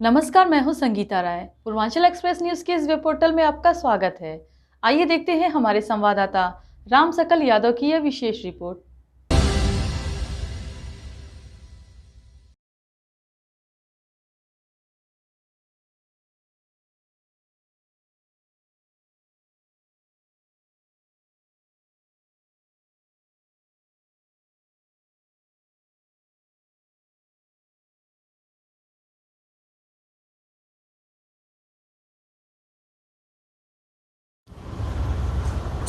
नमस्कार, मैं हूं संगीता राय। पूर्वांचल एक्सप्रेस न्यूज के इस वेब पोर्टल में आपका स्वागत है। आइए देखते हैं हमारे संवाददाता राम सकल यादव की यह विशेष रिपोर्ट।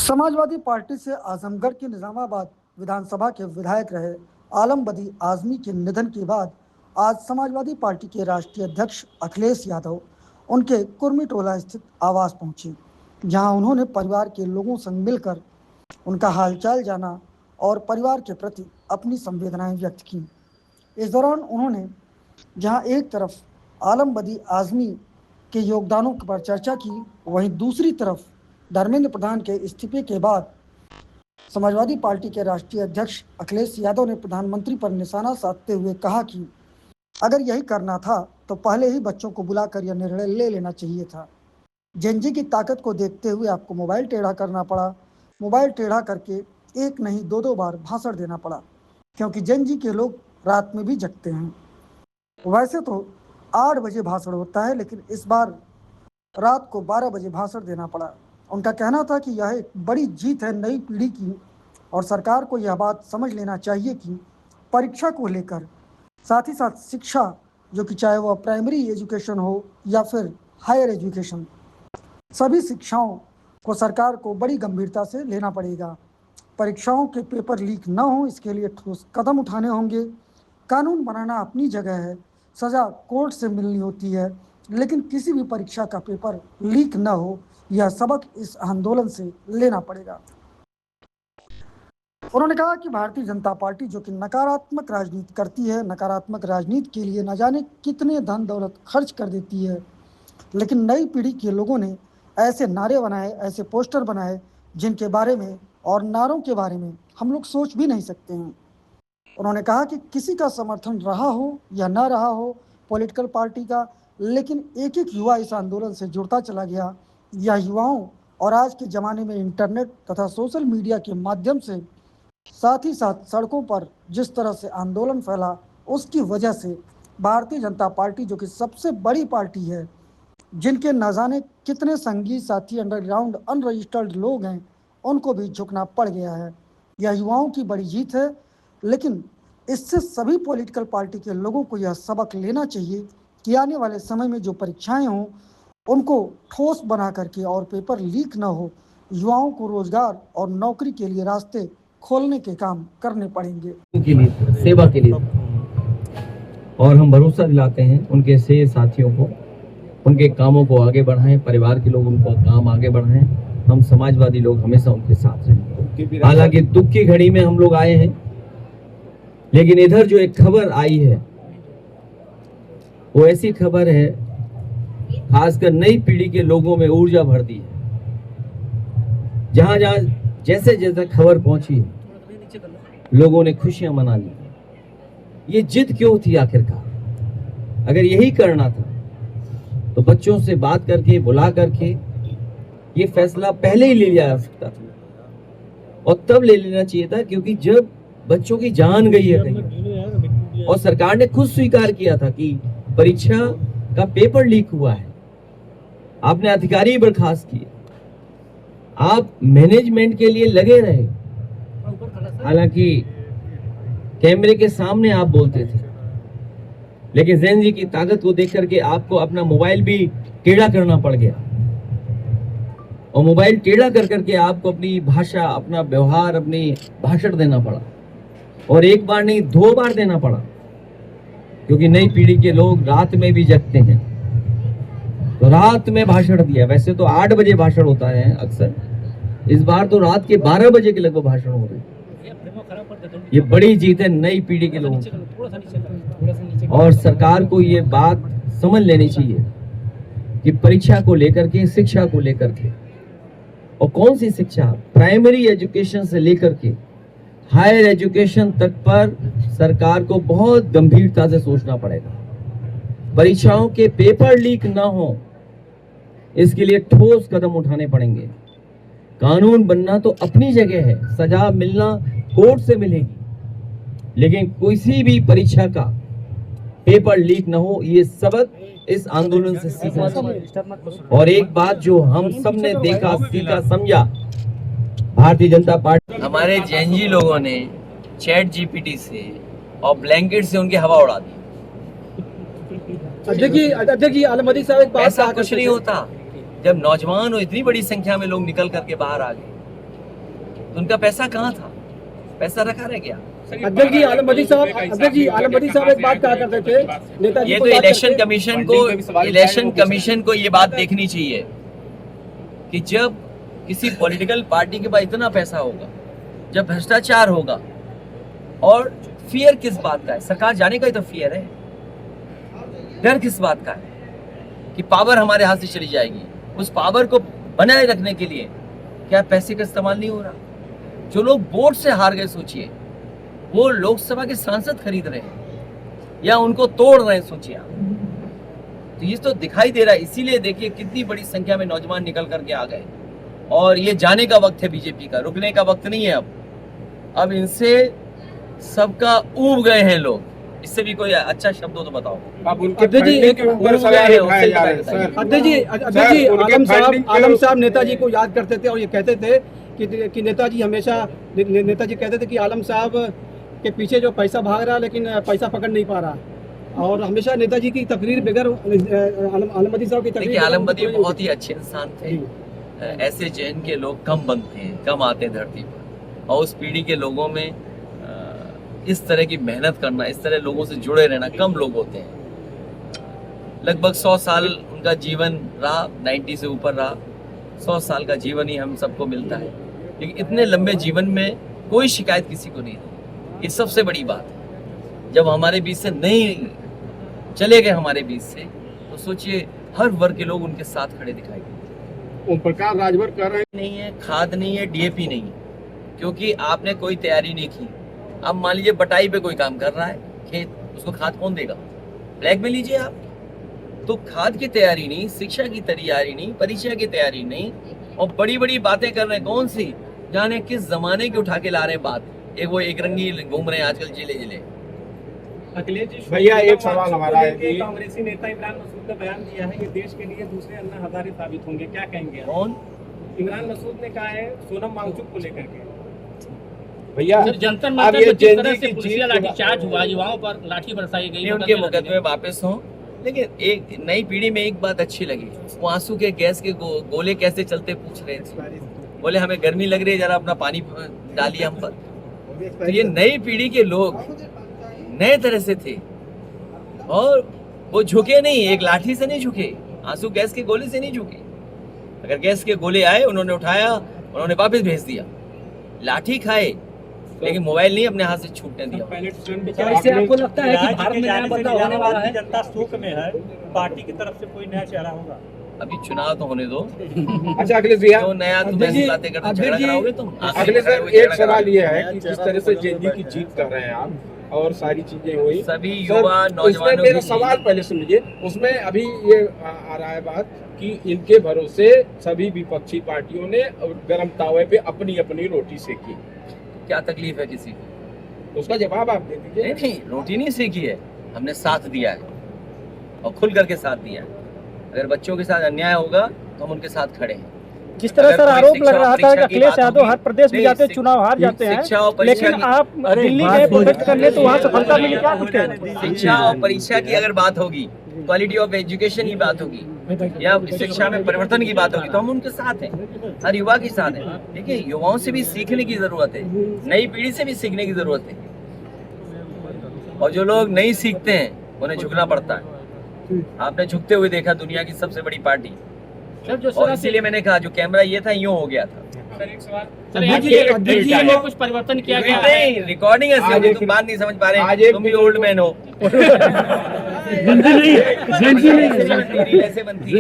समाजवादी पार्टी से आजमगढ़ के निजामाबाद विधानसभा के विधायक रहे आलम बदी आजमी के निधन के बाद आज समाजवादी पार्टी के राष्ट्रीय अध्यक्ष अखिलेश यादव उनके कुर्मी टोला स्थित आवास पहुंचे, जहां उन्होंने परिवार के लोगों संग मिलकर उनका हालचाल जाना और परिवार के प्रति अपनी संवेदनाएं व्यक्त की। इस दौरान उन्होंने जहां एक तरफ आलम बदी आजमी के योगदानों पर चर्चा की, वहीं दूसरी तरफ धर्मेंद्र प्रधान के इस्तीफे के बाद समाजवादी पार्टी के राष्ट्रीय अध्यक्ष अखिलेश यादव ने प्रधानमंत्री पर निशाना साधते हुए कहा कि अगर यही करना था तो पहले ही बच्चों को बुलाकर यह निर्णय ले लेना चाहिए था। जेनजी की ताकत को देखते हुए आपको मोबाइल टेढ़ा करना पड़ा। मोबाइल टेढ़ा करके एक नहीं दो बार भाषण देना पड़ा, क्योंकि जेनजी के लोग रात में भी जगते हैं। वैसे तो 8 बजे भाषण होता है, लेकिन इस बार रात को 12 बजे भाषण देना पड़ा। उनका कहना था कि यह एक बड़ी जीत है नई पीढ़ी की और सरकार को यह बात समझ लेना चाहिए कि परीक्षा को लेकर साथ ही साथ शिक्षा, जो कि चाहे वह प्राइमरी एजुकेशन हो या फिर हायर एजुकेशन, सभी शिक्षाओं को सरकार को बड़ी गंभीरता से लेना पड़ेगा। परीक्षाओं के पेपर लीक न हो, इसके लिए ठोस कदम उठाने होंगे। कानून बनाना अपनी जगह है, सज़ा कोर्ट से मिलनी होती है, लेकिन किसी भी परीक्षा का पेपर लीक न हो, यह सबक इस आंदोलन से लेना पड़ेगा। उन्होंने कहा कि भारतीय जनता पार्टी जो कि नकारात्मक राजनीति करती है, नकारात्मक राजनीति के लिए न जाने कितने धन दौलत खर्च कर देती है, लेकिन नई पीढ़ी के लोगों ने ऐसे नारे बनाए, ऐसे पोस्टर बनाए जिनके बारे में और नारों के बारे में हम लोग सोच भी नहीं सकते हैं। उन्होंने कहा कि किसी का समर्थन रहा हो या ना रहा हो पॉलिटिकल पार्टी का, लेकिन एक एक युवा इस आंदोलन से जुड़ता चला गया। यह युवाओं और आज के ज़माने में इंटरनेट तथा सोशल मीडिया के माध्यम से साथ ही साथ सड़कों पर जिस तरह से आंदोलन फैला, उसकी वजह से भारतीय जनता पार्टी जो कि सबसे बड़ी पार्टी है, जिनके न जाने कितने संगी साथी अंडरग्राउंड अनरजिस्टर्ड लोग हैं, उनको भी झुकना पड़ गया है। यह युवाओं की बड़ी जीत है, लेकिन इससे सभी पॉलिटिकल पार्टी के लोगों को यह सबक लेना चाहिए कि आने वाले समय में जो परीक्षाएं हों उनको ठोस बना करके और पेपर लीक न हो, युवाओं को रोजगार और नौकरी के लिए रास्ते खोलने के काम करने पड़ेंगे। के लिए, सेवा के लिए, और हम भरोसा दिलाते हैं उनके से साथियों को, उनके कामों को आगे बढ़ाएं, परिवार के लोग उनका काम आगे बढ़ाएं। हम समाजवादी लोग हमेशा उनके साथ रहेंगे। हालांकि दुख की घड़ी में हम लोग आए हैं, लेकिन इधर जो एक खबर आई है वो ऐसी खबर है, खासकर नई पीढ़ी के लोगों में ऊर्जा भर दी है। जहां जहां जैसे जैसे खबर पहुंची है, लोगों ने खुशियां मना ली। ये जिद क्यों थी आखिरकार? अगर यही करना था तो बच्चों से बात करके, बुला करके ये फैसला पहले ही ले लिया जा सकता था, और तब ले लेना चाहिए था, क्योंकि जब बच्चों की जान गई है कहीं, और सरकार ने खुद स्वीकार किया था कि परीक्षा का पेपर लीक हुआ है, आपने अधिकारी बर्खास्त किए, आप मैनेजमेंट के लिए लगे रहे। हालांकि कैमरे के सामने आप बोलते थे, लेकिन जेनजी की ताकत को देख करके आपको अपना मोबाइल भी टेढ़ा करना पड़ गया, और मोबाइल टेढ़ा कर करके आपको अपनी भाषा, अपना व्यवहार, अपनी भाषण देना पड़ा, और एक बार नहीं 2 बार देना पड़ा, क्योंकि नई पीढ़ी के लोग रात में भी जगते हैं, तो रात में भाषण दिया। वैसे तो 8 बजे भाषण होता है अक्सर, इस बार तो रात के 12 बजे के लगभग भाषण हो रहे। ये बड़ी जीत है नई पीढ़ी के लोगों की, और सरकार को ये बात समझ लेनी चाहिए कि परीक्षा को लेकर के, शिक्षा को लेकर के, और कौन सी शिक्षा, प्राइमरी एजुकेशन से लेकर के हायर एजुकेशन तक पर सरकार को बहुत गंभीरता से सोचना पड़ेगा। परीक्षाओं के पेपर लीक ना हो, इसके लिए ठोस कदम उठाने पड़ेंगे। कानून बनना तो अपनी जगह है, सजा मिलना कोर्ट से मिलेगी, लेकिन किसी भी परीक्षा का पेपर लीक ना हो, ये सबक इस आंदोलन से सीखना चाहिए। और एक बात जो हम सब ने देखा, सीखा, समझा, भारतीय जनता पार्टी, हमारे जेएनजी लोगों ने चैट जीपीटी से और ब्लैंकेट से उनकी हवा उड़ा दी। अध्यक्ष जी आलम बदी साहब, एक बात ऐसा कुछ नहीं होता। जब नौजवान और इतनी बड़ी संख्या में लोग निकल करके बाहर आ गए, तो उनका पैसा कहाँ था? पैसा रखा रह गया। अध्यक्ष जी आलम बदी साहब एक बात कहा करते थे, नेताजी ये तो इलेक्शन कमीशन को ये बात देखनी चाहिए कि जब किसी पॉलिटिकल पार्टी के पास इतना पैसा होगा, जब भ्रष्टाचार होगा, और फियर किस बात का है? सरकार जाने का ही तो फियर है। डर किस बात का है कि पावर हमारे हाथ से चली जाएगी? उस पावर को बनाए रखने के लिए क्या पैसे का इस्तेमाल नहीं हो रहा? जो लोग वोट से हार गए, सोचिए, वो लोकसभा के सांसद खरीद रहे हैं या उनको तोड़ रहे हैं, सोचिए आप। तो ये तो दिखाई दे रहा है। इसीलिए देखिए कितनी बड़ी संख्या में नौजवान निकल करके आ गए, और ये जाने का वक्त है बीजेपी का, रुकने का वक्त नहीं है। अब इनसे सबका ऊब गए हैं लोग। इससे भी कोई अच्छा शब्द हो तो बताओ। अब उनके फंडिंग के ऊपर सवाल उठाया जा रहा है सर। अध्यक्ष जी आलम साहब नेताजी को याद करते थे और ये कहते थे कि नेताजी कहते थे कि आलम साहब के पीछे जो पैसा भाग रहा, लेकिन पैसा पकड़ नहीं पा रहा, और हमेशा नेताजी की तकरीर बगैर आलम बदी साहब की तकरीर। आलम बदी बहुत ही अच्छे इंसान थे। ऐसे जैन के लोग कम बनते हैं, कम आते हैं धरती पर, और उस पीढ़ी के लोगों में इस तरह की मेहनत करना, इस तरह लोगों से जुड़े रहना कम लोग होते हैं। लगभग 100 साल उनका जीवन रहा, 90 से ऊपर रहा। 100 साल का जीवन ही हम सबको मिलता है, लेकिन इतने लंबे जीवन में कोई शिकायत किसी को नहीं रही। ये सबसे बड़ी बात है। जब हमारे बीच से नहीं चले गए हमारे बीच से, तो सोचिए हर वर्ग के लोग उनके साथ खड़े दिखाई देते। ओम प्रकाश राजभर कर रहे नहीं है, खाद नहीं है, डीएपी नहीं है, क्योंकि आपने कोई तैयारी नहीं की। अब मान लीजिए बटाई पे कोई काम कर रहा है खेत, उसको खाद कौन देगा? ब्लैक में लीजिए आप। तो खाद की तैयारी नहीं, शिक्षा की तैयारी नहीं, परीक्षा की तैयारी नहीं, और बड़ी बड़ी बातें कर रहे हैं। कौन सी? जाने किस जमाने की उठा के ला रहे हैं बात। वो एक रंगी घूम रहे हैं आजकल जिले जिले। अखिलेश जी भैया, एक सवाल हमारा है कि कांग्रेसी नेता इमरान मसूद ने बयान दिया है कि देश के लिए दूसरे अन्ना हजारे साबित होंगे, क्या कहेंगे? कौन? इमरान मसूद ने कहा है सोनम वांगचुक को लेकर के। भैया जनता मंच में जिस तरह से पुलिसिया लाठीचार्ज हुआ, युवाओं पर लाठी बरसाई गई, उनके मुकदमे वापस हों। लेकिन एक नई पीढ़ी में एक बात अच्छी लगी, वो आंसू के गैस के गोले कैसे चलते पूछ रहे थे। बोले हमें गर्मी लग रही है, जरा अपना पानी डालिए हम पर। तो ये नई पीढ़ी के लोग नए तरह से थे, और वो झुके नहीं, एक लाठी से नहीं झुके, आंसू गैस के गोले से नहीं झुके। अगर गैस के गोले आए, उन्होंने उठाया, उन्होंने वापस भेज दिया। लाठी खाए, लेकिन मोबाइल नहीं अपने हाथ से छूटने दिया। इससे आपको लगता है कि भारत में नया बदलाव होने वाला है? जनता शोक में है, पार्टी की तरफ से कोई नया चेहरा होगा? अभी चुनाव तो होने दो। अच्छा अखिलेश भैया, तो नया तुम ऐसी बातें करते झगड़ा कराओगे तुम? अखिलेश सर, एक सवाल ये है कि जिस तरह से जेएनजी की जीत कर रहे हैं आप, और सारी चीजें हुई, सभी युवा नौजवानों, मेरा सवाल पहले सुन लीजिए। उसमें अभी ये आ रहा है बात कि इनके भरोसे सभी विपक्षी पार्टियों ने गर्म तावे पे अपनी अपनी रोटी सेकी। क्या तकलीफ है किसी को? उसका जवाब आप दे दीजिए। नहीं, रोटी नहीं सीखी है, हमने साथ दिया है, और खुल करके साथ दिया है। अगर बच्चों के साथ अन्याय होगा तो हम उनके साथ खड़े हैं। जिस तरह सर आरोप लग रहा था कि अखिलेश यादव हर प्रदेश में जाते चुनाव हार जाते हैं, लेकिन आप दिल्ली गए प्रोटेस्ट करने तो वहाँ सफलता मिली, क्या कुछ कहें? शिक्षा और परीक्षा की अगर बात होगी, क्वालिटी ऑफ एजुकेशन की बात होगी, या शिक्षा में परिवर्तन की बात होगी, तो हम उनके साथ हैं, हर युवा के साथ हैं। देखिए, युवाओं से भी सीखने की जरूरत है, नई पीढ़ी से भी सीखने की जरूरत है, और जो लोग नहीं सीखते हैं उन्हें झुकना पड़ता है। आपने झुकते हुए देखा दुनिया की सबसे बड़ी पार्टी, और इसीलिए मैंने कहा जो कैमरा ये था यूं हो गया था। कुछ परिवर्तन किया गया नहीं, रिकॉर्डिंग है, तुम बात नहीं समझ पा रहे, तुम भी ओल्ड मैन हो। ऐसे बनती है।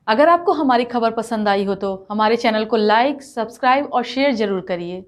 अगर आपको हमारी खबर पसंद आई हो तो हमारे चैनल को लाइक, सब्सक्राइब और शेयर जरूर करिए।